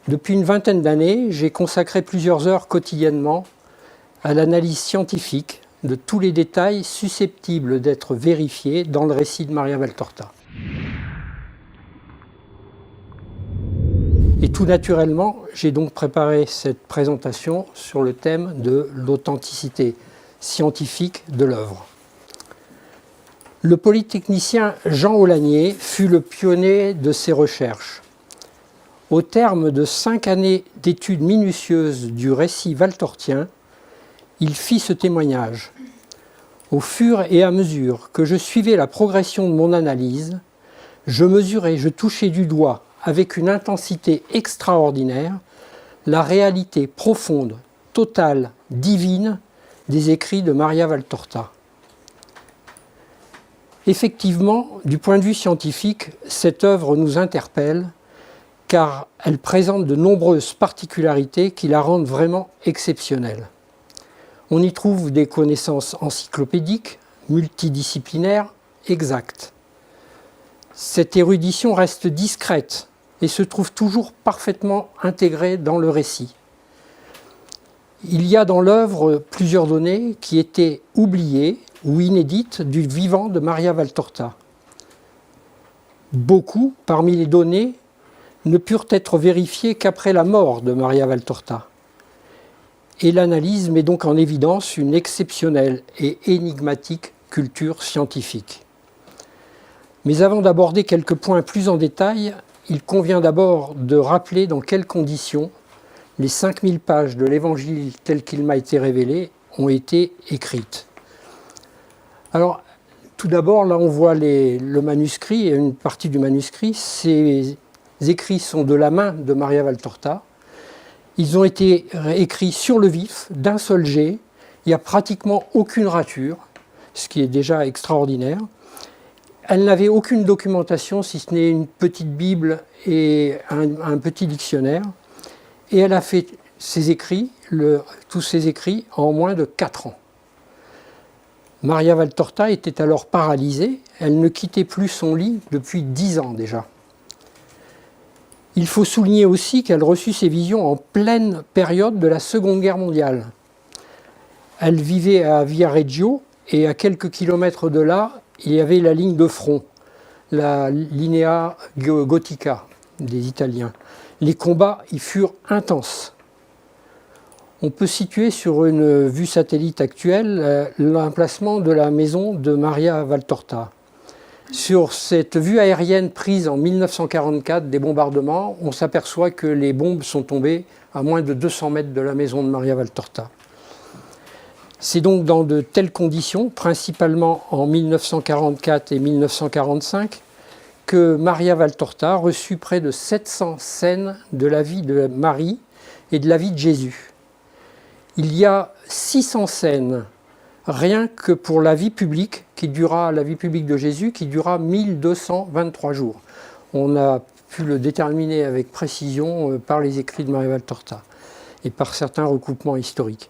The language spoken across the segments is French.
Depuis une vingtaine d'années, j'ai consacré plusieurs heures quotidiennement à l'analyse scientifique de tous les détails susceptibles d'être vérifiés dans le récit de Maria Valtorta. Et tout naturellement, j'ai donc préparé cette présentation sur le thème de l'authenticité scientifique de l'œuvre. Le polytechnicien Jean Aulagnier fut le pionnier de ces recherches. Au terme de 5 années d'études minutieuses du récit valtortien, il fit ce témoignage. Au fur et à mesure que je suivais la progression de mon analyse, je mesurais, je touchais du doigt, avec une intensité extraordinaire, la réalité profonde, totale, divine des écrits de Maria Valtorta. Effectivement, du point de vue scientifique, cette œuvre nous interpelle car elle présente de nombreuses particularités qui la rendent vraiment exceptionnelle. On y trouve des connaissances encyclopédiques, multidisciplinaires, exactes. Cette érudition reste discrète et se trouve toujours parfaitement intégrée dans le récit. Il y a dans l'œuvre plusieurs données qui étaient oubliées ou inédites du vivant de Maria Valtorta. Beaucoup, parmi les données, ne purent être vérifiées qu'après la mort de Maria Valtorta. Et l'analyse met donc en évidence une exceptionnelle et énigmatique culture scientifique. Mais avant d'aborder quelques points plus en détail, il convient d'abord de rappeler dans quelles conditions les 5000 pages de l'Évangile tel qu'il m'a été révélé ont été écrites. Alors, tout d'abord, là on voit le manuscrit et une partie du manuscrit. Ces écrits sont de la main de Maria Valtorta. Ils ont été écrits sur le vif, d'un seul jet. Il n'y a pratiquement aucune rature, ce qui est déjà extraordinaire. Elle n'avait aucune documentation, si ce n'est une petite Bible et un petit dictionnaire. Et elle a fait ses écrits, tous ses écrits, en moins de 4 ans. Maria Valtorta était alors paralysée. Elle ne quittait plus son lit depuis 10 ans déjà. Il faut souligner aussi qu'elle reçut ses visions en pleine période de la Seconde Guerre mondiale. Elle vivait à Viareggio et à quelques kilomètres de là, il y avait la ligne de front, la Linea Gotica des Italiens. Les combats y furent intenses. On peut situer sur une vue satellite actuelle l'emplacement de la maison de Maria Valtorta. Sur cette vue aérienne prise en 1944 des bombardements, on s'aperçoit que les bombes sont tombées à moins de 200 mètres de la maison de Maria Valtorta. C'est donc dans de telles conditions, principalement en 1944 et 1945, que Maria Valtorta reçut près de 700 scènes de la vie de Marie et de la vie de Jésus. Il y a 600 scènes rien que pour la vie publique de Jésus, qui dura 1223 jours. On a pu le déterminer avec précision par les écrits de Maria Valtorta et par certains recoupements historiques.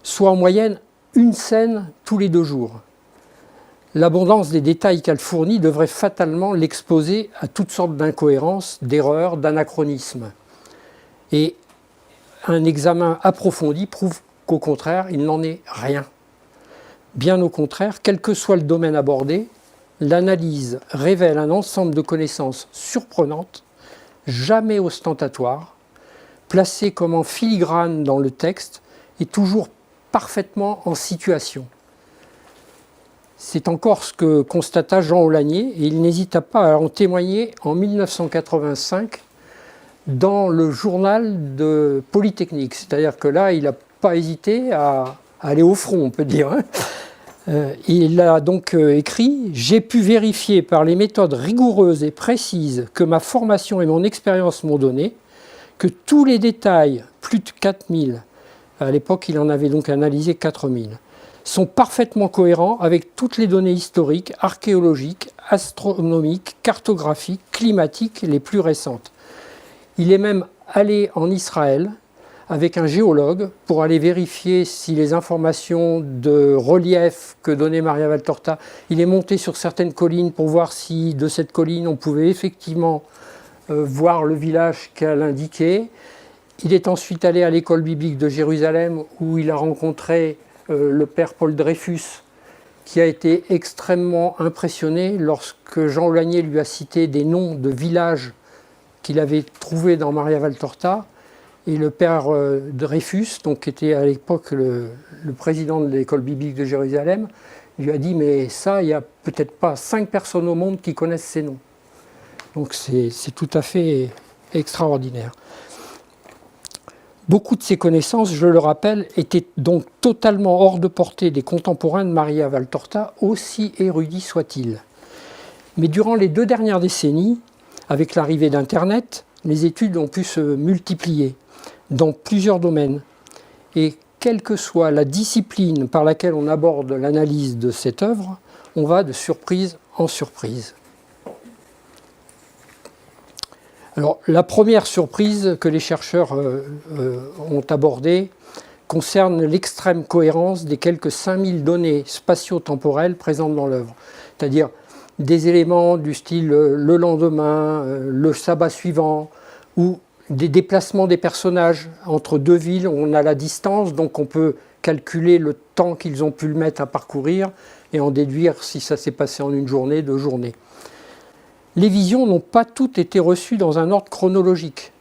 Soit en moyenne une scène tous les 2 jours. L'abondance des détails qu'elle fournit devrait fatalement l'exposer à toutes sortes d'incohérences, d'erreurs, d'anachronismes. Et un examen approfondi prouve qu'au contraire, il n'en est rien. Bien au contraire, quel que soit le domaine abordé, l'analyse révèle un ensemble de connaissances surprenantes, jamais ostentatoires, placées comme en filigrane dans le texte et toujours parfaitement en situation. C'est encore ce que constata Jean Aulagnier et il n'hésita pas à en témoigner en 1985 dans le journal de Polytechnique. C'est-à-dire que là, il n'a pas hésité à aller au front, on peut dire. Il a donc écrit « J'ai pu vérifier par les méthodes rigoureuses et précises que ma formation et mon expérience m'ont donné que tous les détails, plus de 4000, à l'époque il en avait donc analysé 4000, sont parfaitement cohérents avec toutes les données historiques, archéologiques, astronomiques, cartographiques, climatiques les plus récentes. Il est même allé en Israël avec un géologue pour aller vérifier si les informations de relief que donnait Maria Valtorta, il est monté sur certaines collines pour voir si de cette colline on pouvait effectivement voir le village qu'elle indiquait. Il est ensuite allé à l'école biblique de Jérusalem où il a rencontré le père Paul Dreyfus, qui a été extrêmement impressionné lorsque Jean Olagnier lui a cité des noms de villages qu'il avait trouvés dans Maria Valtorta. Et le père Dreyfus, donc, qui était à l'époque le président de l'école biblique de Jérusalem, lui a dit « mais ça, il n'y a peut-être pas 5 personnes au monde qui connaissent ces noms ». Donc c'est tout à fait extraordinaire. Beaucoup de ces connaissances, je le rappelle, étaient donc totalement hors de portée des contemporains de Maria Valtorta, aussi érudits soient-ils. Mais durant les 2 dernières décennies, avec l'arrivée d'Internet, les études ont pu se multiplier dans plusieurs domaines. Et quelle que soit la discipline par laquelle on aborde l'analyse de cette œuvre, on va de surprise en surprise. Alors, la première surprise que les chercheurs ont abordée concerne l'extrême cohérence des quelques 5000 données spatio-temporelles présentes dans l'œuvre. C'est-à-dire des éléments du style le lendemain, le sabbat suivant, ou des déplacements des personnages entre 2 villes. On a la distance, donc on peut calculer le temps qu'ils ont pu le mettre à parcourir et en déduire si ça s'est passé en 1 journée, 2 journées. Les visions n'ont pas toutes été reçues dans un ordre chronologique.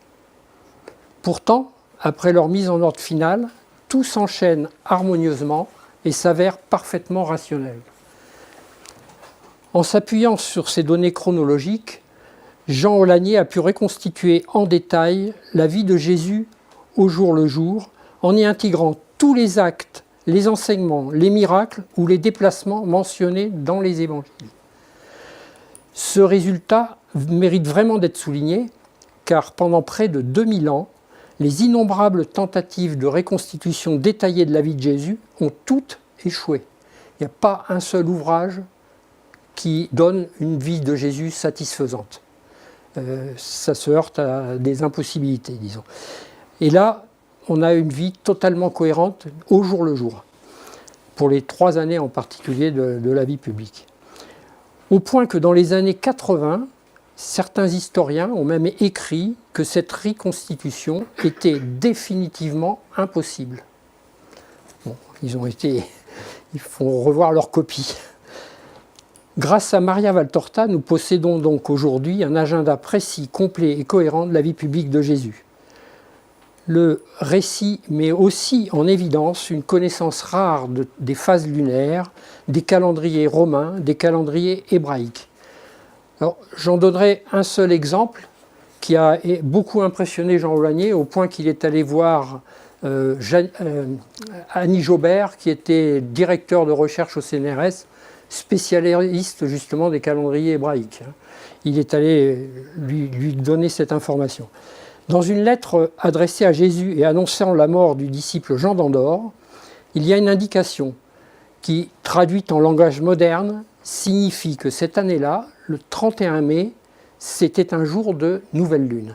Pourtant, après leur mise en ordre final, tout s'enchaîne harmonieusement et s'avère parfaitement rationnel. En s'appuyant sur ces données chronologiques, Jean Olagnier a pu reconstituer en détail la vie de Jésus au jour le jour, en y intégrant tous les actes, les enseignements, les miracles ou les déplacements mentionnés dans les évangiles. Ce résultat mérite vraiment d'être souligné, car pendant près de 2000 ans, les innombrables tentatives de reconstitution détaillée de la vie de Jésus ont toutes échoué. Il n'y a pas un seul ouvrage qui donne une vie de Jésus satisfaisante. Ça se heurte à des impossibilités, disons. Et là, on a une vie totalement cohérente au jour le jour, pour les 3 années en particulier de la vie publique. Au point que dans les années 80, certains historiens ont même écrit que cette reconstitution était définitivement impossible. Bon, il faut revoir leur copie. Grâce à Maria Valtorta, nous possédons donc aujourd'hui un agenda précis, complet et cohérent de la vie publique de Jésus. Le récit met aussi en évidence une connaissance rare des phases lunaires, des calendriers romains, des calendriers hébraïques. Alors, j'en donnerai un seul exemple qui a beaucoup impressionné Jean Olagnier, au point qu'il est allé voir Annie Jobert, qui était directeur de recherche au CNRS, spécialiste justement des calendriers hébraïques. Il est allé lui donner cette information. Dans une lettre adressée à Jésus et annonçant la mort du disciple Jean d'Andorre, il y a une indication qui, traduite en langage moderne, signifie que cette année-là, le 31 mai, c'était un jour de nouvelle lune.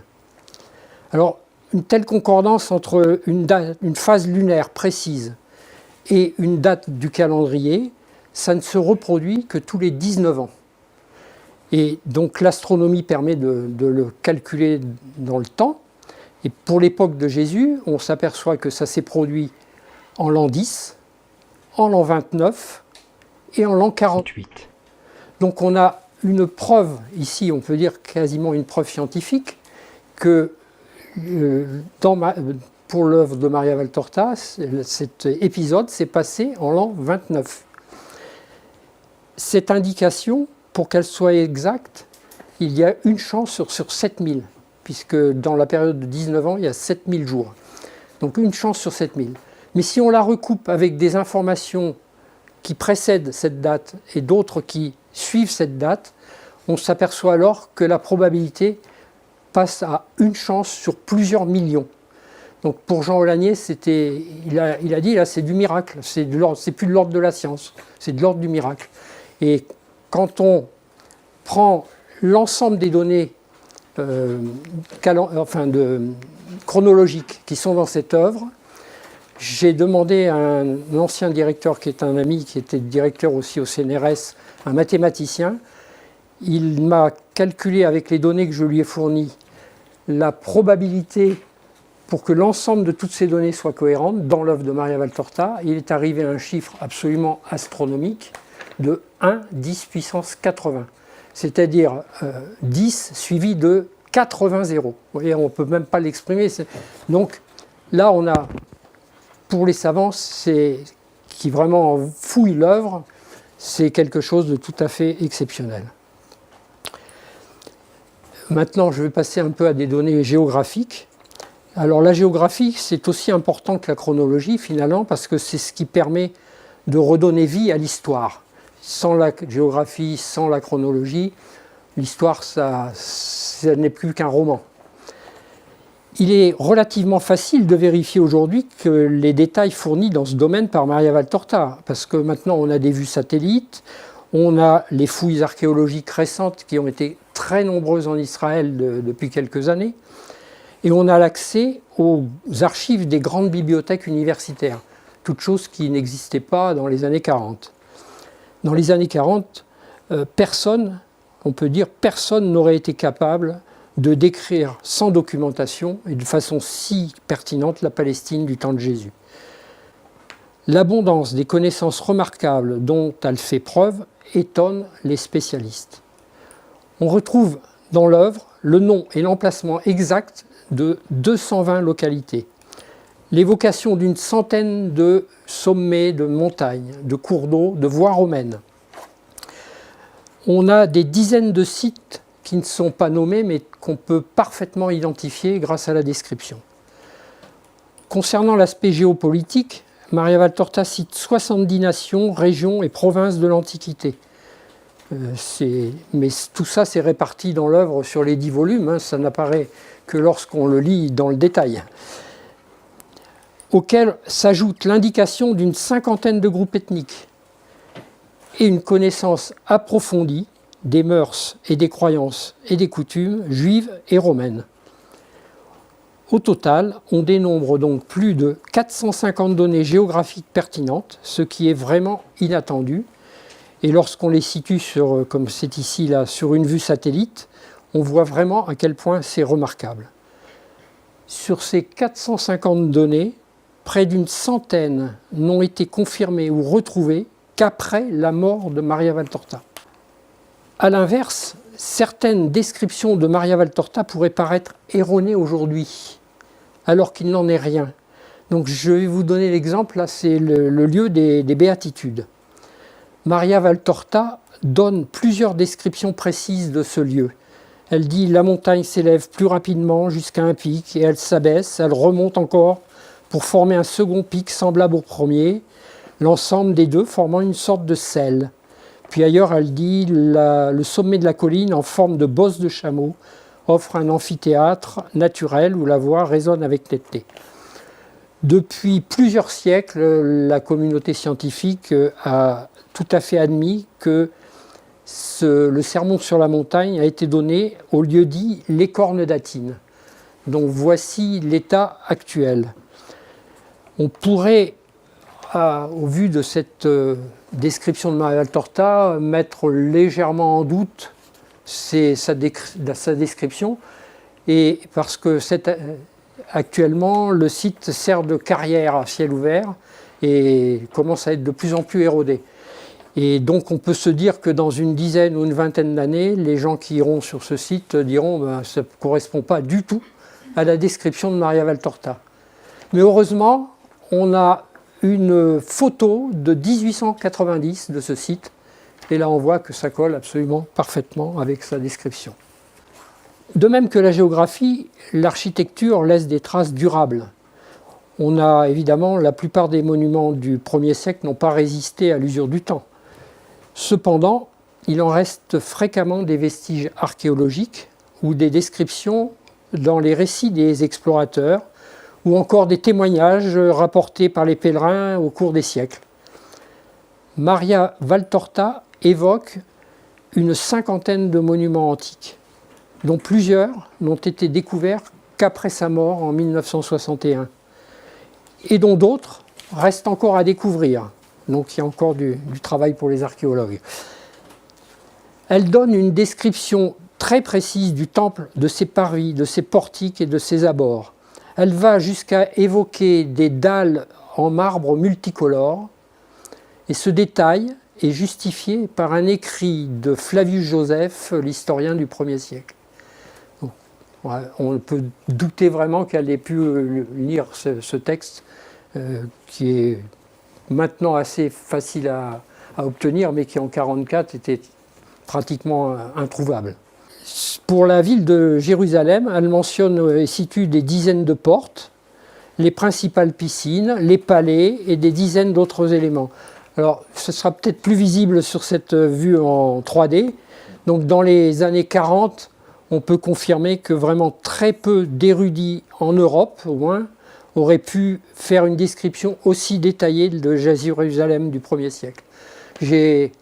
Alors, une telle concordance entre une phase lunaire précise et une date du calendrier, ça ne se reproduit que tous les 19 ans. Et donc l'astronomie permet de le calculer dans le temps. Et pour l'époque de Jésus, on s'aperçoit que ça s'est produit en l'an 10, en l'an 29 et en l'an 48. Donc on a une preuve, ici on peut dire quasiment une preuve scientifique, que pour l'œuvre de Maria Valtorta, cet épisode s'est passé en l'an 29. Cette indication, pour qu'elle soit exacte, il y a une chance sur 7000, puisque dans la période de 19 ans, il y a 7000 jours. Donc une chance sur 7000. Mais si on la recoupe avec des informations qui précèdent cette date et d'autres qui suivent cette date, on s'aperçoit alors que la probabilité passe à une chance sur plusieurs millions. Donc pour Jean Olagnier, il a dit là, c'est du miracle, c'est plus de l'ordre de la science, c'est de l'ordre du miracle. Et quand on prend l'ensemble des données chronologiques qui sont dans cette œuvre, j'ai demandé à un ancien directeur qui est un ami, qui était directeur aussi au CNRS, un mathématicien, il m'a calculé avec les données que je lui ai fournies la probabilité pour que l'ensemble de toutes ces données soient cohérentes dans l'œuvre de Maria Valtorta. Il est arrivé à un chiffre absolument astronomique de 1 10 puissance 80, c'est-à-dire 10 suivi de 80 zéros. Vous voyez, on ne peut même pas l'exprimer. Donc là, on a, pour les savants, qui vraiment fouillent l'œuvre, c'est quelque chose de tout à fait exceptionnel. Maintenant, je vais passer un peu à des données géographiques. Alors la géographie, c'est aussi important que la chronologie finalement, parce que c'est ce qui permet de redonner vie à l'histoire. Sans la géographie, sans la chronologie, l'histoire, ça n'est plus qu'un roman. Il est relativement facile de vérifier aujourd'hui que les détails fournis dans ce domaine par Maria Valtorta, parce que maintenant on a des vues satellites, on a les fouilles archéologiques récentes qui ont été très nombreuses en Israël depuis quelques années, et on a l'accès aux archives des grandes bibliothèques universitaires, toute chose qui n'existait pas dans les années 40. Dans les années 40, personne n'aurait été capable de décrire sans documentation et de façon si pertinente la Palestine du temps de Jésus. L'abondance des connaissances remarquables dont elle fait preuve étonne les spécialistes. On retrouve dans l'œuvre le nom et l'emplacement exact de 220 localités, l'évocation d'une centaine de sommets, de montagnes, de cours d'eau, de voies romaines. On a des dizaines de sites qui ne sont pas nommés, mais qu'on peut parfaitement identifier grâce à la description. Concernant l'aspect géopolitique, Maria Valtorta cite 70 nations, régions et provinces de l'Antiquité. Mais tout ça, c'est réparti dans l'œuvre sur les 10 volumes, ça n'apparaît que lorsqu'on le lit dans le détail, auquel s'ajoute l'indication d'une cinquantaine de groupes ethniques et une connaissance approfondie des mœurs et des croyances et des coutumes juives et romaines. Au total, on dénombre donc plus de 450 données géographiques pertinentes, ce qui est vraiment inattendu. Et lorsqu'on les situe, comme c'est ici, là, sur une vue satellite, on voit vraiment à quel point c'est remarquable. Sur ces 450 données, près d'une centaine n'ont été confirmées ou retrouvées qu'après la mort de Maria Valtorta. A l'inverse, certaines descriptions de Maria Valtorta pourraient paraître erronées aujourd'hui, alors qu'il n'en est rien. Donc je vais vous donner l'exemple, là c'est le lieu des béatitudes. Maria Valtorta donne plusieurs descriptions précises de ce lieu. Elle dit « la montagne s'élève plus rapidement jusqu'à un pic et elle s'abaisse, elle remonte encore pour former un second pic semblable au premier, l'ensemble des deux formant une sorte de selle. » Puis ailleurs, elle dit « le sommet de la colline en forme de bosse de chameau offre un amphithéâtre naturel où la voix résonne avec netteté. » Depuis plusieurs siècles, la communauté scientifique a tout à fait admis que le sermon sur la montagne a été donné au lieu dit les Cornes d'Atine. Donc voici l'état actuel. On pourrait, au vu de cette description de Maria Valtorta, mettre légèrement en doute sa description, et parce que actuellement le site sert de carrière à ciel ouvert et commence à être de plus en plus érodé. Et donc on peut se dire que dans une dizaine ou une vingtaine d'années, les gens qui iront sur ce site diront ça ne correspond pas du tout à la description de Maria Valtorta. Mais heureusement, on a une photo de 1890 de ce site, et là on voit que ça colle absolument parfaitement avec sa description. De même que la géographie, l'architecture laisse des traces durables. On a évidemment, la plupart des monuments du 1er siècle n'ont pas résisté à l'usure du temps. Cependant, il en reste fréquemment des vestiges archéologiques ou des descriptions dans les récits des explorateurs ou encore des témoignages rapportés par les pèlerins au cours des siècles. Maria Valtorta évoque une cinquantaine de monuments antiques, dont plusieurs n'ont été découverts qu'après sa mort en 1961, et dont d'autres restent encore à découvrir. Donc il y a encore du travail pour les archéologues. Elle donne une description très précise du temple, de ses parvis, de ses portiques et de ses abords. Elle va jusqu'à évoquer des dalles en marbre multicolores, et ce détail est justifié par un écrit de Flavius Joseph, l'historien du 1er siècle. Donc, on peut douter vraiment qu'elle ait pu lire ce texte, qui est maintenant assez facile à obtenir, mais qui en 1944 était pratiquement introuvable. Pour la ville de Jérusalem, elle mentionne et situe des dizaines de portes, les principales piscines, les palais et des dizaines d'autres éléments. Alors, ce sera peut-être plus visible sur cette vue en 3D. Donc, dans les années 40, on peut confirmer que vraiment très peu d'érudits en Europe, au moins, auraient pu faire une description aussi détaillée de Jérusalem du 1er siècle. J'ai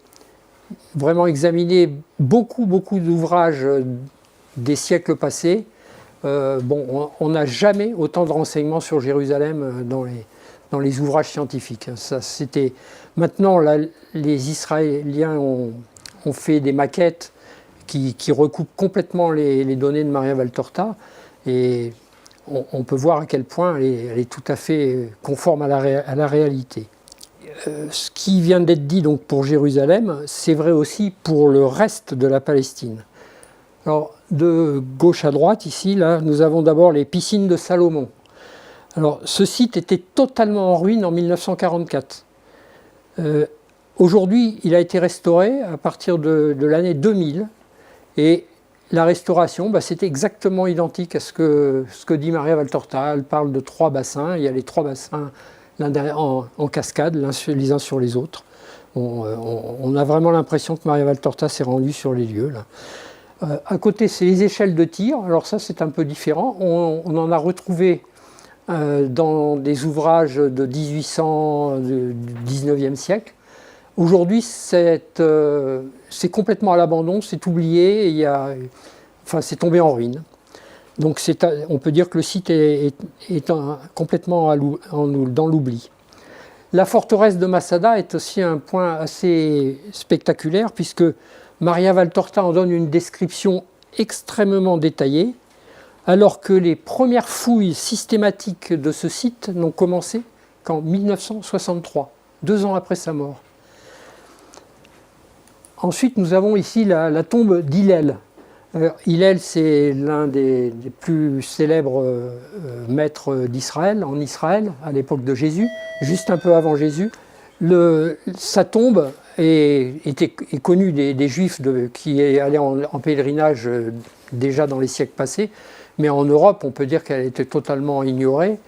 vraiment examiné beaucoup d'ouvrages des siècles passés. On n'a jamais autant de renseignements sur Jérusalem dans les ouvrages scientifiques. Maintenant, les Israéliens ont fait des maquettes qui recoupent complètement les données de Maria Valtorta, et on peut voir à quel point elle est tout à fait conforme à la réalité. Ce qui vient d'être dit donc pour Jérusalem, c'est vrai aussi pour le reste de la Palestine. Alors, de gauche à droite, ici, là, nous avons d'abord les piscines de Salomon. Alors, ce site était totalement en ruine en 1944. Aujourd'hui, il a été restauré à partir de l'année 2000, et la restauration, c'est exactement identique à ce que dit Maria Valtorta. Elle parle de 3 bassins, il y a les 3 bassins en cascade, les uns sur les autres. On a vraiment l'impression que Maria Valtorta s'est rendue sur les lieux, là. À côté, c'est les échelles de tir. Alors ça, c'est un peu différent. On en a retrouvé dans des ouvrages de 1800, du 19e siècle. Aujourd'hui, c'est complètement à l'abandon, c'est oublié, c'est tombé en ruine. Donc on peut dire que le site est complètement dans l'oubli. La forteresse de Masada est aussi un point assez spectaculaire, puisque Maria Valtorta en donne une description extrêmement détaillée, alors que les premières fouilles systématiques de ce site n'ont commencé qu'en 1963, 2 ans après sa mort. Ensuite, nous avons ici la tombe d'Hillel. Hillel, c'est l'un des plus célèbres maîtres d'Israël, en Israël, à l'époque de Jésus, juste un peu avant Jésus. Sa tombe est connue des Juifs qui allaient en pèlerinage déjà dans les siècles passés, mais en Europe, on peut dire qu'elle était totalement ignorée.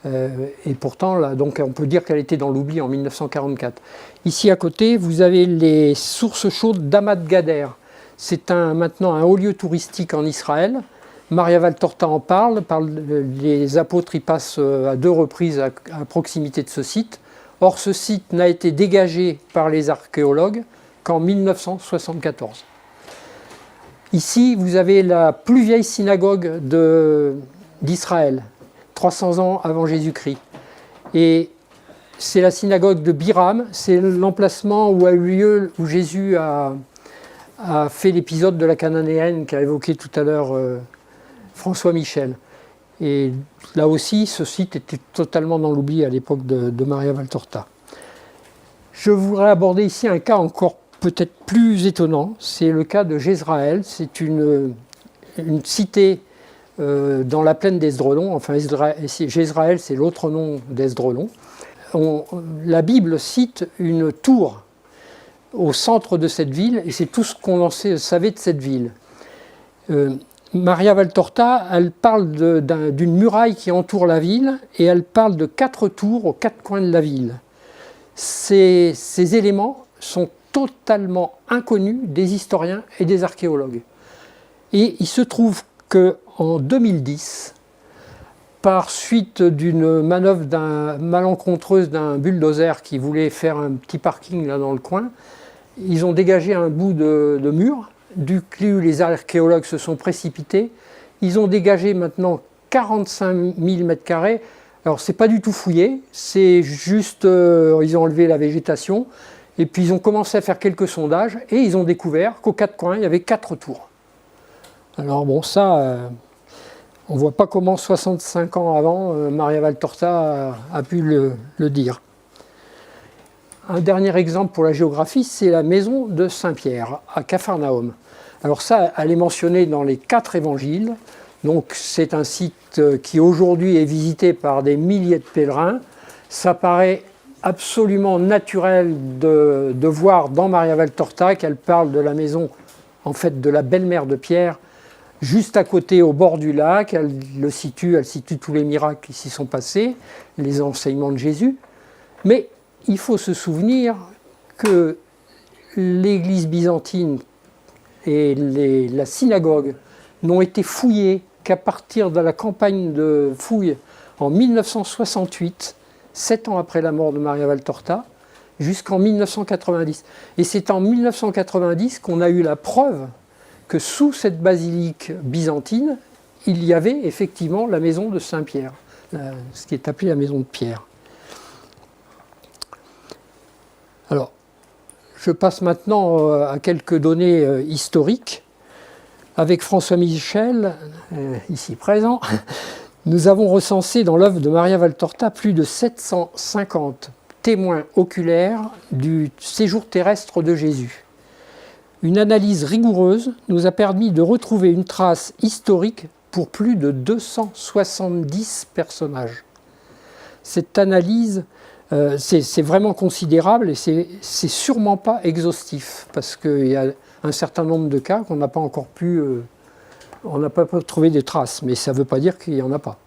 Et pourtant, là, donc, on peut dire qu'elle était dans l'oubli en 1944. Ici à côté, vous avez les sources chaudes d'Hamad Gader. C'est maintenant un haut lieu touristique en Israël. Maria Valtorta en parle. Les apôtres y passent à 2 reprises à proximité de ce site. Or, ce site n'a été dégagé par les archéologues qu'en 1974. Ici, vous avez la plus vieille synagogue d'Israël, 300 ans avant Jésus-Christ. Et c'est la synagogue de Biram, c'est l'emplacement où a eu lieu, où Jésus a fait l'épisode de la Cananéenne qu'a évoqué tout à l'heure François Michel. Et là aussi, ce site était totalement dans l'oubli à l'époque de Maria Valtorta. Je voudrais aborder ici un cas encore peut-être plus étonnant, c'est le cas de Jezraël. C'est une cité dans la plaine d'Esdrelon. Enfin, Jezraël, c'est l'autre nom d'Esdrelon. La Bible cite une tour au centre de cette ville, et c'est tout ce qu'on savait de cette ville. Maria Valtorta, elle parle d'une muraille qui entoure la ville, et elle parle de 4 tours aux 4 coins de la ville. Ces éléments sont totalement inconnus des historiens et des archéologues. Et il se trouve qu'en 2010, par suite d'une manœuvre malencontreuse d'un bulldozer qui voulait faire un petit parking là dans le coin, ils ont dégagé un bout de mur, du coup les archéologues se sont précipités, ils ont dégagé maintenant 45 000 m². Alors c'est pas du tout fouillé, c'est juste, ils ont enlevé la végétation, Et puis ils ont commencé à faire quelques sondages et ils ont découvert qu'aux quatre coins, il y avait 4 tours. Alors bon, ça, on ne voit pas comment 65 ans avant, Maria Valtorta a pu le dire. Un dernier exemple pour la géographie, c'est la maison de Saint-Pierre, à Capharnaüm. Alors ça, elle est mentionnée dans les 4 évangiles. Donc c'est un site qui aujourd'hui est visité par des milliers de pèlerins. Ça paraît absolument naturel de voir dans Maria Valtorta qu'elle parle de la maison, en fait de la belle-mère de Pierre, juste à côté au bord du lac. Elle situe tous les miracles qui s'y sont passés, les enseignements de Jésus. Mais il faut se souvenir que l'église byzantine et la synagogue n'ont été fouillées qu'à partir de la campagne de fouilles en 1968, 7 ans après la mort de Maria Valtorta, jusqu'en 1990. Et c'est en 1990 qu'on a eu la preuve que sous cette basilique byzantine, il y avait effectivement la maison de Saint-Pierre, ce qui est appelé la maison de Pierre. Alors, je passe maintenant à quelques données historiques. Avec François Michel, ici présent, nous avons recensé dans l'œuvre de Maria Valtorta plus de 750 témoins oculaires du séjour terrestre de Jésus. Une analyse rigoureuse nous a permis de retrouver une trace historique pour plus de 270 personnages. Cette analyse, c'est vraiment considérable et c'est sûrement pas exhaustif, parce qu'il y a un certain nombre de cas qu'on n'a pas encore pu... on n'a pas trouvé des traces, mais ça ne veut pas dire qu'il n'y en a pas.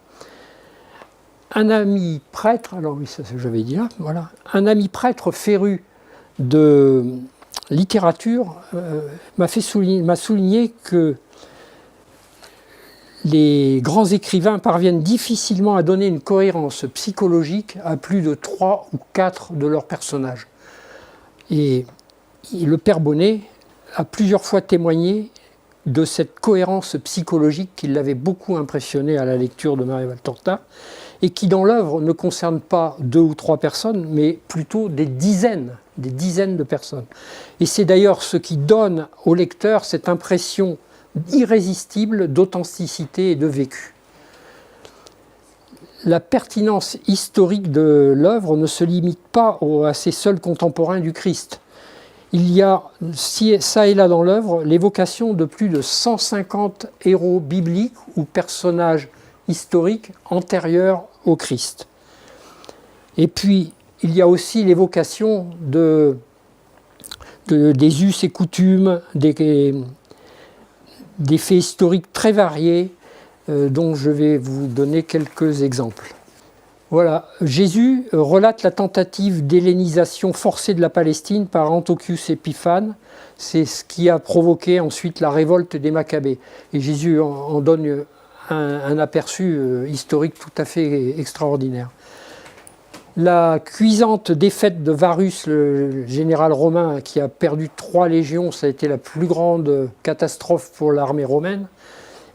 Un ami prêtre, alors oui, ça j'avais dit là, voilà, un ami prêtre féru de littérature m'a souligné que les grands écrivains parviennent difficilement à donner une cohérence psychologique à plus de 3 ou 4 de leurs personnages. Et le père Bonnet a plusieurs fois témoigné de cette cohérence psychologique qui l'avait beaucoup impressionné à la lecture de Maria Valtorta, et qui dans l'œuvre ne concerne pas 2 ou 3 personnes, mais plutôt des dizaines de personnes. Et c'est d'ailleurs ce qui donne au lecteur cette impression irrésistible d'authenticité et de vécu. La pertinence historique de l'œuvre ne se limite pas à ses seuls contemporains du Christ. Il y a, ça et là dans l'œuvre, l'évocation de plus de 150 héros bibliques ou personnages historiques antérieurs au Christ. Et puis, il y a aussi l'évocation des us et coutumes, des faits historiques très variés, dont je vais vous donner quelques exemples. Voilà, Jésus relate la tentative d'hellénisation forcée de la Palestine par Antiochus Épiphane. C'est ce qui a provoqué ensuite la révolte des Maccabées. Et Jésus en donne un aperçu historique tout à fait extraordinaire. La cuisante défaite de Varus, le général romain qui a perdu 3 légions, ça a été la plus grande catastrophe pour l'armée romaine,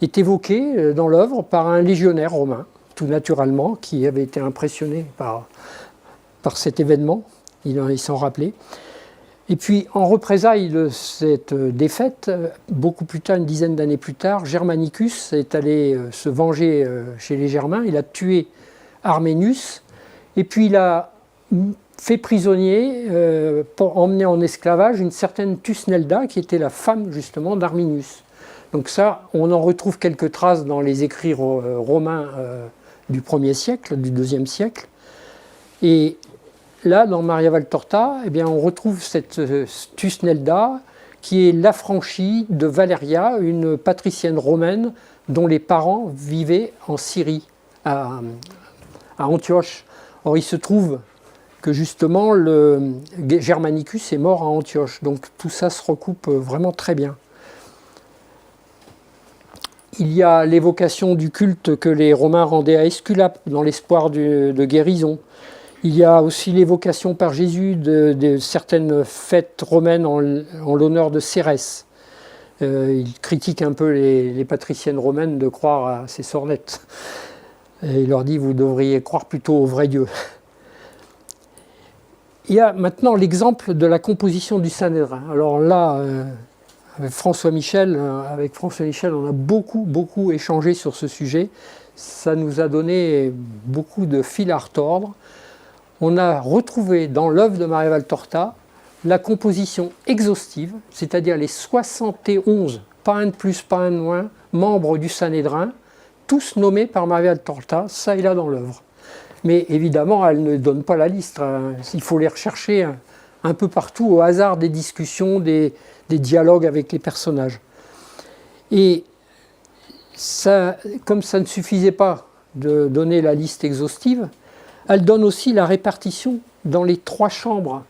est évoquée dans l'œuvre par un légionnaire romain, tout naturellement, qui avait été impressionné par cet événement, il s'en rappelait. Et puis, en représailles de cette défaite, beaucoup plus tard, une dizaine d'années plus tard, Germanicus est allé se venger chez les Germains, il a tué Arminius, et puis il a fait prisonnier, pour emmener en esclavage, une certaine Thusnelda, qui était la femme justement d'Arminius. Donc ça, on en retrouve quelques traces dans les écrits romains du 1er siècle, du 2e siècle. Et là, dans Maria Valtorta, eh bien, on retrouve cette Thusnelda qui est l'affranchie de Valeria, une patricienne romaine dont les parents vivaient en Syrie, à Antioche. Or, il se trouve que justement, le Germanicus est mort à Antioche. Donc tout ça se recoupe vraiment très bien. Il y a l'évocation du culte que les Romains rendaient à Esculape dans l'espoir de guérison. Il y a aussi l'évocation par Jésus de certaines fêtes romaines en l'honneur de Cérès. Il critique un peu les patriciennes romaines de croire à ces sornettes. Et il leur dit, vous devriez croire plutôt au vrai Dieu. il y a maintenant l'exemple de la composition du Sanhédrin. Alors là, avec François Michel, on a beaucoup échangé sur ce sujet. Ça nous a donné beaucoup de fil à retordre. On a retrouvé dans l'œuvre de Maria Valtorta la composition exhaustive, c'est-à-dire les 71, pas un de plus, pas un de moins, membres du Sanhédrin, tous nommés par Maria Valtorta, ça et là dans l'œuvre. Mais évidemment, elle ne donne pas la liste. Il faut les rechercher un peu partout, au hasard des discussions, des dialogues avec les personnages. Et ça, comme ça ne suffisait pas de donner la liste exhaustive, elle donne aussi la répartition dans les 3 chambres.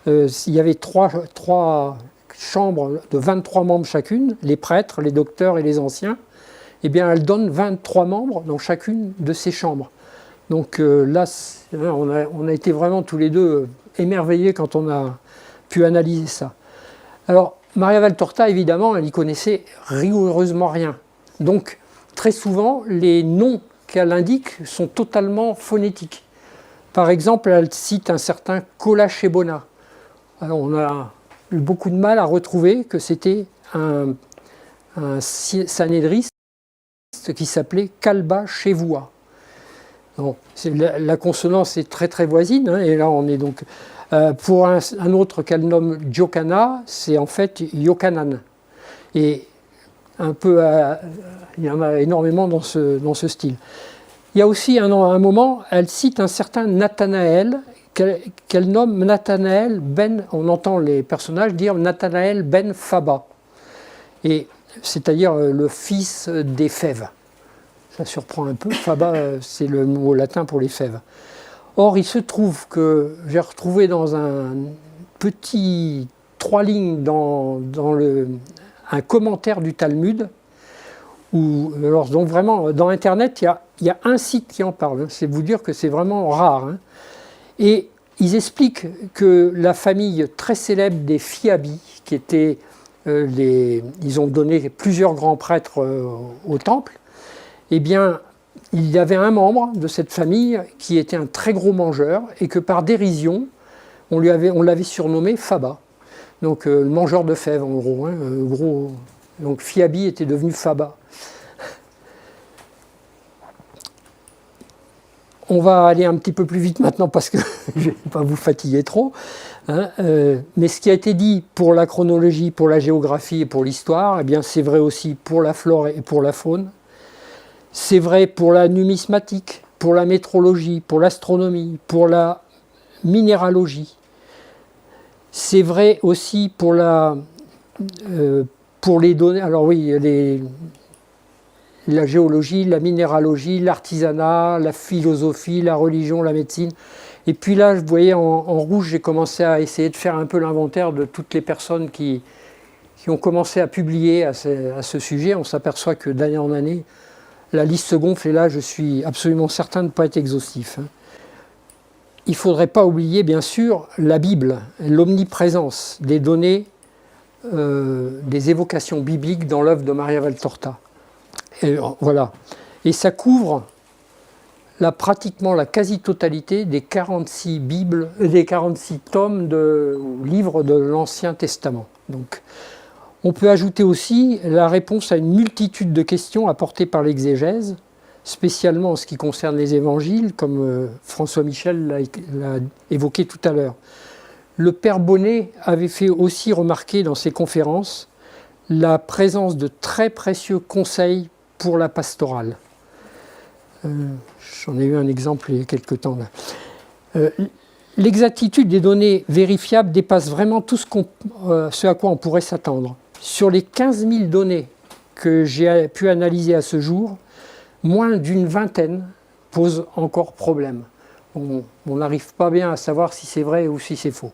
Il y avait trois chambres de 23 membres chacune, les prêtres, les docteurs et les anciens. Eh bien, elle donne 23 membres dans chacune de ces chambres. Donc là, on a été vraiment tous les deux émerveillés quand on a pu analyser ça. Alors, Maria Valtorta, évidemment, elle n'y connaissait rigoureusement rien. Donc, très souvent, les noms qu'elle indique sont totalement phonétiques. Par exemple, elle cite un certain Cola Chebona. Alors, on a eu beaucoup de mal à retrouver que c'était un sanédriste qui s'appelait Kalba Chevoua. Bon, la consonance est très voisine, hein, et là on est donc... pour un autre qu'elle nomme Jokana, c'est en fait Yokanan. Et un peu, il y en a énormément dans ce style. Il y a aussi un moment, elle cite un certain Nathanaël, qu'elle nomme Nathanaël ben, on entend les personnages dire Nathanaël ben Faba, c'est-à-dire le fils des fèves. Ça surprend un peu, Faba c'est le mot latin pour les fèves. Or il se trouve que j'ai retrouvé dans un petit 3 lignes dans un commentaire du Talmud, alors donc vraiment dans Internet il y a un site qui en parle, hein, c'est vous dire que c'est vraiment rare. Hein. Et ils expliquent que la famille très célèbre des Fiabi, qui étaient ils ont donné plusieurs grands prêtres au temple, eh bien, il y avait un membre de cette famille qui était un très gros mangeur et que par dérision, on l'avait surnommé Faba. Donc le mangeur de fèves en gros. Hein, donc Fiabi était devenu Faba. On va aller un petit peu plus vite maintenant parce que je ne vais pas vous fatiguer trop. Hein, mais ce qui a été dit pour la chronologie, pour la géographie et pour l'histoire, eh bien c'est vrai aussi pour la flore et pour la faune. C'est vrai pour la numismatique, pour la métrologie, pour l'astronomie, pour la minéralogie. C'est vrai aussi pour les données. Alors oui, la géologie, la minéralogie, l'artisanat, la philosophie, la religion, la médecine. Et puis là, vous voyez, en rouge, j'ai commencé à essayer de faire un peu l'inventaire de toutes les personnes qui ont commencé à publier à ce sujet. On s'aperçoit que d'année en année, la liste se gonfle et là, je suis absolument certain de ne pas être exhaustif. Il ne faudrait pas oublier, bien sûr, la Bible, l'omniprésence des données, des évocations bibliques dans l'œuvre de Maria Valtorta. Et, voilà. Et ça couvre pratiquement la quasi-totalité des 46 tomes de livres de l'Ancien Testament. Donc, on peut ajouter aussi la réponse à une multitude de questions apportées par l'exégèse, spécialement en ce qui concerne les évangiles, comme François Michel l'a évoqué tout à l'heure. Le père Bonnet avait fait aussi remarquer dans ses conférences la présence de très précieux conseils pour la pastorale. J'en ai eu un exemple il y a quelque temps là. L'exactitude des données vérifiables dépasse vraiment tout ce à quoi on pourrait s'attendre. Sur les 15 000 données que j'ai pu analyser à ce jour, moins d'une vingtaine posent encore problème. On n'arrive pas bien à savoir si c'est vrai ou si c'est faux.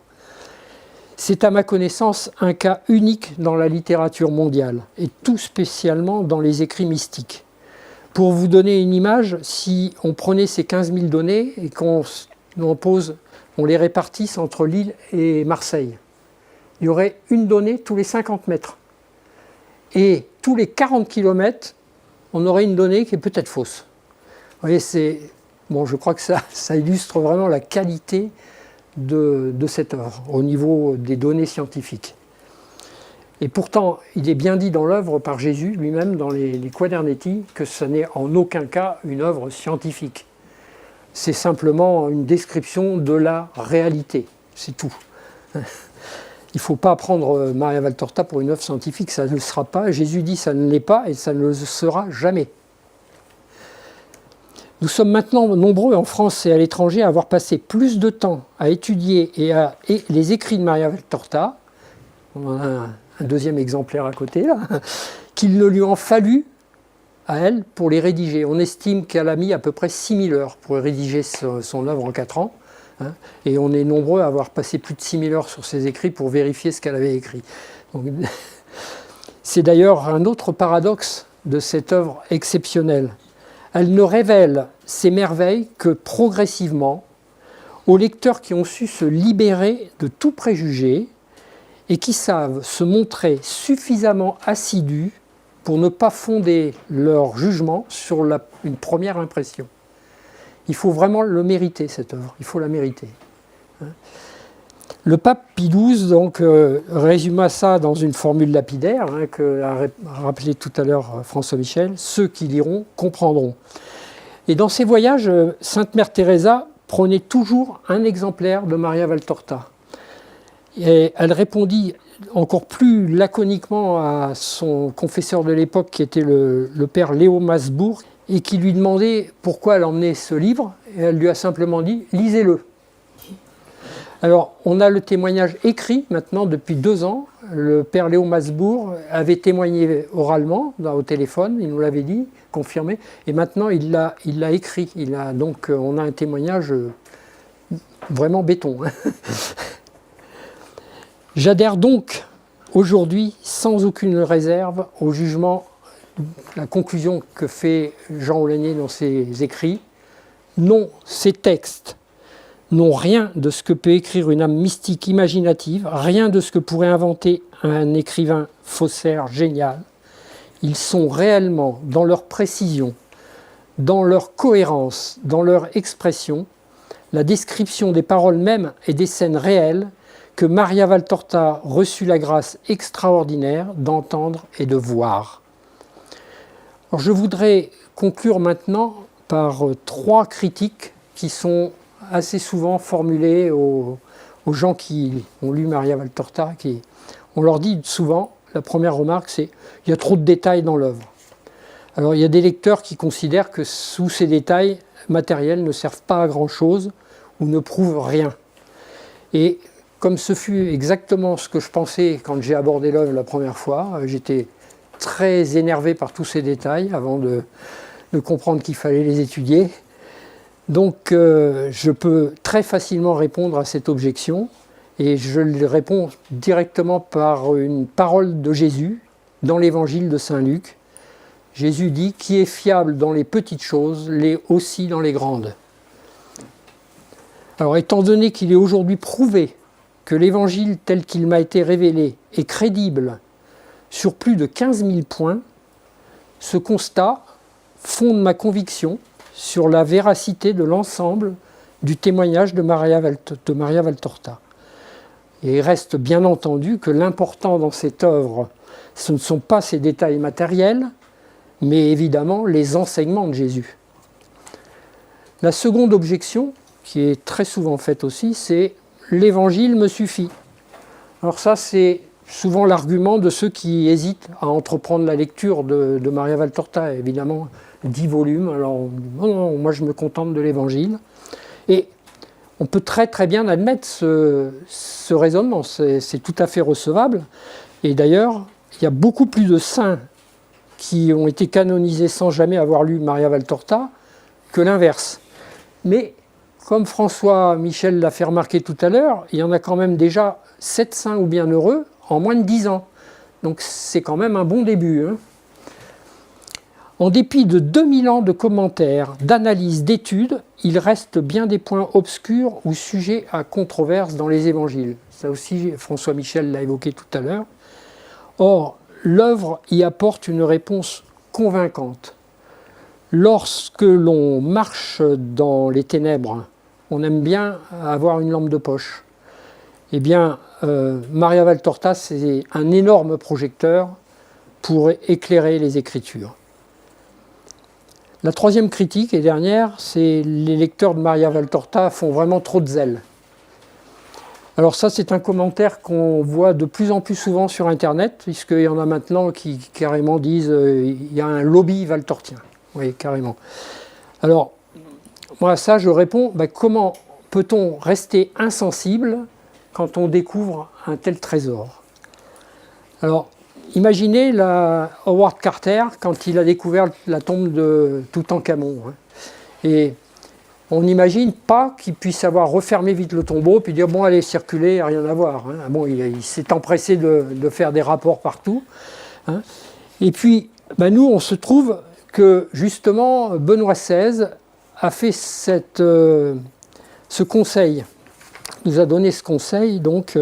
C'est à ma connaissance un cas unique dans la littérature mondiale, et tout spécialement dans les écrits mystiques. Pour vous donner une image, si on prenait ces 15 000 données et qu'on les répartisse entre Lille et Marseille, il y aurait une donnée tous les 50 mètres. Et tous les 40 km, on aurait une donnée qui est peut-être fausse. Vous voyez, je crois que ça illustre vraiment la qualité de cette œuvre, au niveau des données scientifiques. Et pourtant, il est bien dit dans l'œuvre par Jésus lui-même, dans les Quadernetti, que ce n'est en aucun cas une œuvre scientifique. C'est simplement une description de la réalité, c'est tout. Il ne faut pas prendre Maria Valtorta pour une œuvre scientifique, ça ne le sera pas. Jésus dit ça ne l'est pas et ça ne le sera jamais. Nous sommes maintenant nombreux en France et à l'étranger à avoir passé plus de temps à étudier les écrits de Maria Valtorta, on en a un deuxième exemplaire à côté là, qu'il ne lui en fallut à elle pour les rédiger. On estime qu'elle a mis à peu près 6000 heures pour rédiger son œuvre en 4 ans. Et on est nombreux à avoir passé plus de 6000 heures sur ses écrits pour vérifier ce qu'elle avait écrit. C'est d'ailleurs un autre paradoxe de cette œuvre exceptionnelle. Elle ne révèle ses merveilles que progressivement aux lecteurs qui ont su se libérer de tout préjugé et qui savent se montrer suffisamment assidus pour ne pas fonder leur jugement sur une première impression. Il faut vraiment le mériter, cette œuvre, il faut la mériter. Le pape Pie XII donc, résuma ça dans une formule lapidaire, que a rappelé tout à l'heure François Michel, « Ceux qui liront comprendront ». Et dans ses voyages, Sainte Mère Teresa prenait toujours un exemplaire de Maria Valtorta. Et elle répondit encore plus laconiquement à son confesseur de l'époque, qui était le père Léo Masbourg, et qui lui demandait pourquoi elle emmenait ce livre. Et elle lui a simplement dit « lisez-le ». Alors, on a le témoignage écrit maintenant depuis 2 ans. Le père Léo Masbourg avait témoigné oralement au téléphone, il nous l'avait dit, confirmé, et maintenant il l'a écrit. Donc on a un témoignage vraiment béton. J'adhère donc aujourd'hui sans aucune réserve au jugement, la conclusion que fait Jean Aulagnier dans ses écrits. Non, ces textes n'ont rien de ce que peut écrire une âme mystique imaginative, rien de ce que pourrait inventer un écrivain faussaire génial. Ils sont réellement, dans leur précision, dans leur cohérence, dans leur expression, la description des paroles mêmes et des scènes réelles que Maria Valtorta reçut la grâce extraordinaire d'entendre et de voir. Alors, je voudrais conclure maintenant par 3 critiques qui sont assez souvent formulées aux gens qui ont lu Maria Valtorta. On leur dit souvent, la première remarque, c'est « il y a trop de détails dans l'œuvre ». Alors il y a des lecteurs qui considèrent que sous ces détails matériels ne servent pas à grand-chose ou ne prouvent rien. Et comme ce fut exactement ce que je pensais quand j'ai abordé l'œuvre la première fois, j'étais très énervé par tous ces détails avant de comprendre qu'il fallait les étudier. Donc je peux très facilement répondre à cette objection et je lui réponds directement par une parole de Jésus dans l'évangile de Saint Luc. Jésus dit « Qui est fiable dans les petites choses, l'est aussi dans les grandes ». Alors étant donné qu'il est aujourd'hui prouvé que l'évangile tel qu'il m'a été révélé est crédible sur plus de 15 000 points, ce constat fonde ma conviction sur la véracité de l'ensemble du témoignage de Maria Valtorta. Et il reste bien entendu que l'important dans cette œuvre, ce ne sont pas ses détails matériels, mais évidemment les enseignements de Jésus. La seconde objection, qui est très souvent faite aussi, c'est « l'évangile me suffit ». Alors ça, c'est souvent l'argument de ceux qui hésitent à entreprendre la lecture de Maria Valtorta, évidemment 10 volumes, alors non, moi je me contente de l'évangile. Et on peut très très bien admettre ce raisonnement, c'est tout à fait recevable. Et d'ailleurs, il y a beaucoup plus de saints qui ont été canonisés sans jamais avoir lu Maria Valtorta que l'inverse. Mais comme François Michel l'a fait remarquer tout à l'heure, il y en a quand même déjà 7 saints ou bienheureux en moins de 10 ans. Donc c'est quand même un bon début. En dépit de 2000 ans de commentaires, d'analyses, d'études, il reste bien des points obscurs ou sujets à controverse dans les évangiles. Ça aussi, François Michel l'a évoqué tout à l'heure. Or, l'œuvre y apporte une réponse convaincante. Lorsque l'on marche dans les ténèbres on aime bien avoir une lampe de poche. Eh bien, Maria Valtorta, c'est un énorme projecteur pour éclairer les Écritures. La troisième critique et dernière, c'est les lecteurs de Maria Valtorta font vraiment trop de zèle. Alors ça, c'est un commentaire qu'on voit de plus en plus souvent sur Internet, puisqu'il y en a maintenant qui carrément disent il y a un lobby valtortien. Oui, carrément. Alors, moi à ça, je réponds, comment peut-on rester insensible quand on découvre un tel trésor? Alors, imaginez Howard Carter quand il a découvert la tombe de Toutankhamon. Et on n'imagine pas qu'il puisse avoir refermé vite le tombeau puis dire bon allez circuler, rien à voir. Bon, il s'est empressé de faire des rapports partout. Et puis nous on se trouve que justement Benoît XVI a fait ce conseil, nous a donné ce conseil donc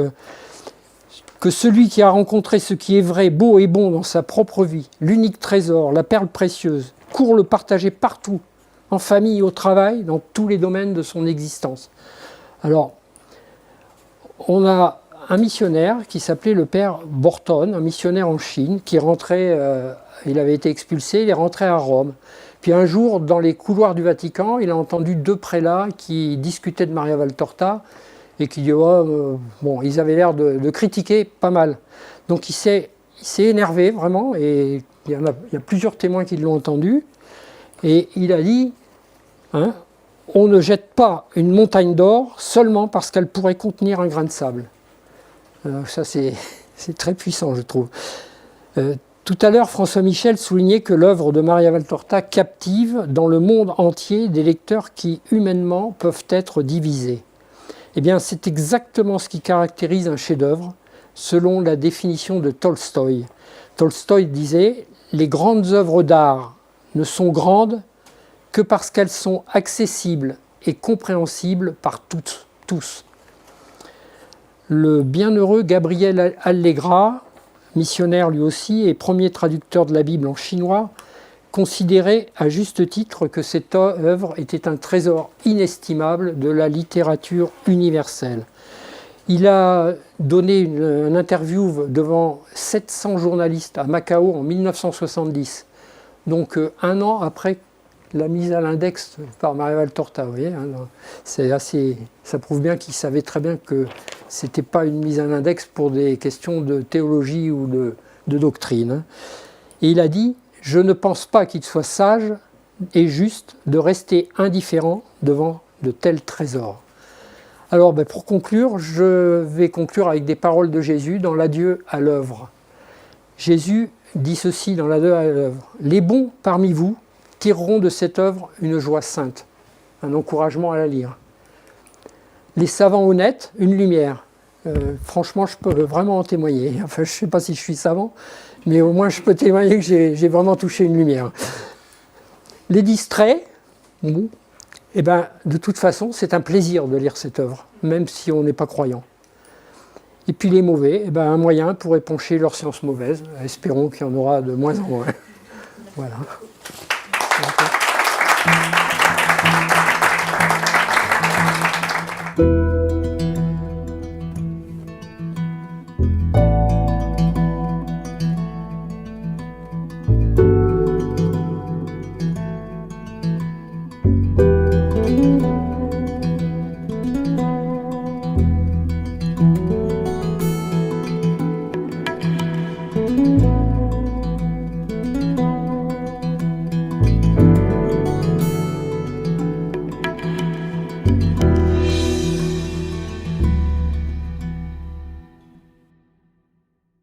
que celui qui a rencontré ce qui est vrai, beau et bon dans sa propre vie, l'unique trésor, la perle précieuse, court le partager partout, en famille, au travail, dans tous les domaines de son existence. Alors, on a un missionnaire qui s'appelait le père Borton, un missionnaire en Chine, qui rentrait, il avait été expulsé, il est rentré à Rome. Puis un jour, dans les couloirs du Vatican, il a entendu deux prélats qui discutaient de Maria Valtorta, et qui dit ils avaient l'air de critiquer pas mal. Donc il s'est énervé vraiment, et il y a plusieurs témoins qui l'ont entendu, et il a dit on ne jette pas une montagne d'or seulement parce qu'elle pourrait contenir un grain de sable. Ça c'est très puissant, je trouve. Tout à l'heure, François Michel soulignait que l'œuvre de Maria Valtorta captive dans le monde entier des lecteurs qui, humainement, peuvent être divisés. Eh bien, c'est exactement ce qui caractérise un chef-d'œuvre, selon la définition de Tolstoï. Tolstoï disait « Les grandes œuvres d'art ne sont grandes que parce qu'elles sont accessibles et compréhensibles par tous. » Le bienheureux Gabriel Allegra, missionnaire lui aussi et premier traducteur de la Bible en chinois, considérait à juste titre que cette œuvre était un trésor inestimable de la littérature universelle. Il a donné une interview devant 700 journalistes à Macao en 1970, donc un an après la mise à l'index par Maria Valtorta. Vous voyez, ça prouve bien qu'il savait très bien que ce n'était pas une mise à l'index pour des questions de théologie ou de doctrine. Et il a dit « Je ne pense pas qu'il soit sage et juste de rester indifférent devant de tels trésors. » Alors, pour conclure, je vais conclure avec des paroles de Jésus dans l'adieu à l'œuvre. Jésus dit ceci dans l'adieu à l'œuvre. « Les bons parmi vous tireront de cette œuvre une joie sainte, un encouragement à la lire. Les savants honnêtes, une lumière. » Franchement, je peux vraiment en témoigner. Enfin, je ne sais pas si je suis savant, mais au moins je peux témoigner que j'ai vraiment touché une lumière. Les distraits, de toute façon, c'est un plaisir de lire cette œuvre, même si on n'est pas croyant. Et puis les mauvais, un moyen pour épancher leur science mauvaise. Espérons qu'il y en aura de moins en moins. Voilà.